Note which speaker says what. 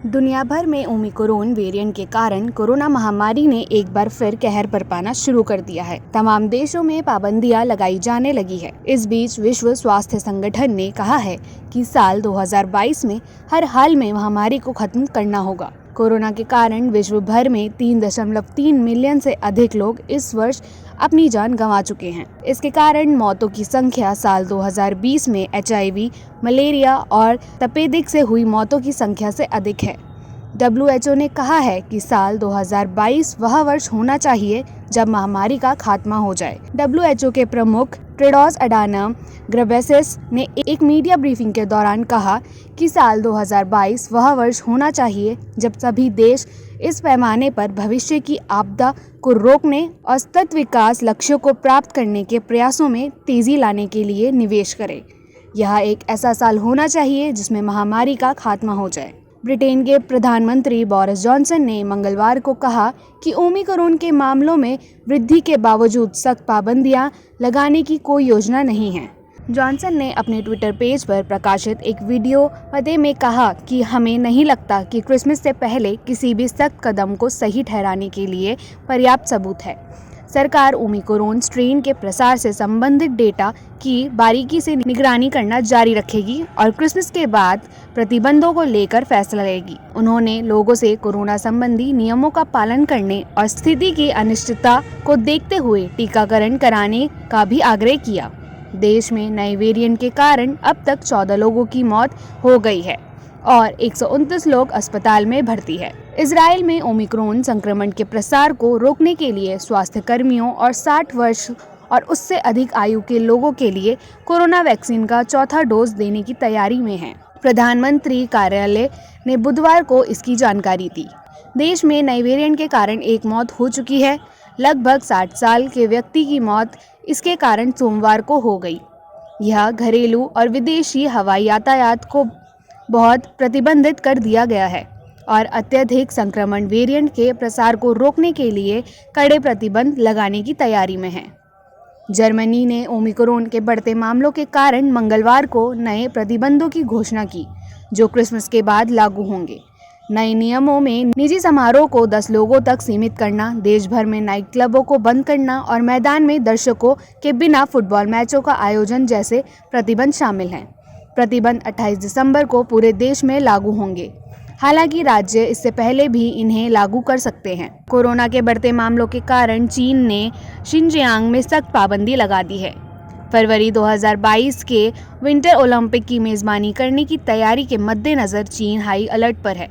Speaker 1: दुनिया भर में ओमिक्रॉन वेरिएंट के कारण कोरोना महामारी ने एक बार फिर कहर बरपाना शुरू कर दिया है। तमाम देशों में पाबंदियां लगाई जाने लगी है। इस बीच विश्व स्वास्थ्य संगठन ने कहा है कि साल 2022 में हर हाल में महामारी को खत्म करना होगा। कोरोना के कारण विश्व भर में 3.3 मिलियन से अधिक लोग इस वर्ष अपनी जान गंवा चुके हैं। इसके कारण मौतों की संख्या साल 2020 में HIV, मलेरिया और तपेदिक से हुई मौतों की संख्या से अधिक है। WHO ने कहा है कि साल 2022 वह वर्ष होना चाहिए जब महामारी का खात्मा हो जाए। WHO के प्रमुख टेड्रोस अडानम घेब्रेयेसस ने एक मीडिया ब्रीफिंग के दौरान कहा कि साल 2022 वह वर्ष होना चाहिए जब सभी देश इस पैमाने पर भविष्य की आपदा को रोकने और सतत विकास लक्ष्यों को प्राप्त करने के प्रयासों में तेजी लाने के लिए निवेश करें। यह एक ऐसा साल होना चाहिए जिसमें महामारी का खात्मा हो जाए। ब्रिटेन के प्रधानमंत्री बोरिस जॉनसन ने मंगलवार को कहा कि ओमिक्रॉन के मामलों में वृद्धि के बावजूद सख्त पाबंदियां लगाने की कोई योजना नहीं है। जॉनसन ने अपने ट्विटर पेज पर प्रकाशित एक वीडियो पते में कहा कि हमें नहीं लगता कि क्रिसमस से पहले किसी भी सख्त कदम को सही ठहराने के लिए पर्याप्त सबूत है। सरकार ओमिक्रॉन स्ट्रेन के प्रसार से संबंधित डेटा की बारीकी से निगरानी करना जारी रखेगी और क्रिसमस के बाद प्रतिबंधों को लेकर फैसला लेगी। उन्होंने लोगों से कोरोना संबंधी नियमों का पालन करने और स्थिति की अनिश्चितता को देखते हुए टीकाकरण कराने का भी आग्रह किया। देश में नए वेरिएंट के कारण अब तक 14 लोगों की मौत हो गई है और 129 लोग अस्पताल में भर्ती है। इजराइल में ओमिक्रॉन संक्रमण के प्रसार को रोकने के लिए स्वास्थ्य कर्मियों और 60 वर्ष और उससे अधिक आयु के लोगों के लिए कोरोना वैक्सीन का चौथा डोज देने की तैयारी में है। प्रधानमंत्री कार्यालय ने बुधवार को इसकी जानकारी दी। देश में नए वेरिएंट के कारण एक मौत हो चुकी है। लगभग 60 साल के व्यक्ति की मौत इसके कारण सोमवार को हो गई। यह घरेलू और विदेशी हवाई यातायात को बहुत प्रतिबंधित कर दिया गया है और अत्यधिक संक्रमण वेरिएंट के प्रसार को रोकने के लिए कड़े प्रतिबंध लगाने की तैयारी में है। जर्मनी ने ओमिक्रॉन के बढ़ते मामलों के कारण मंगलवार को नए प्रतिबंधों की घोषणा की, जो क्रिसमस के बाद लागू होंगे। नए नियमों में निजी समारोह को 10 लोगों तक सीमित करना, देश भर में नाइट क्लबों को बंद करना और मैदान में दर्शकों के बिना फुटबॉल मैचों का आयोजन जैसे प्रतिबंध शामिल हैं। प्रतिबंध 28 दिसंबर को पूरे देश में लागू होंगे। हालांकि राज्य इससे पहले भी इन्हें लागू कर सकते हैं। कोरोना के बढ़ते मामलों के कारण चीन ने शिनजियांग में सख्त पाबंदी लगा दी है। फरवरी 2022 के विंटर ओलंपिक की मेजबानी करने की तैयारी के मद्देनजर चीन हाई अलर्ट पर है।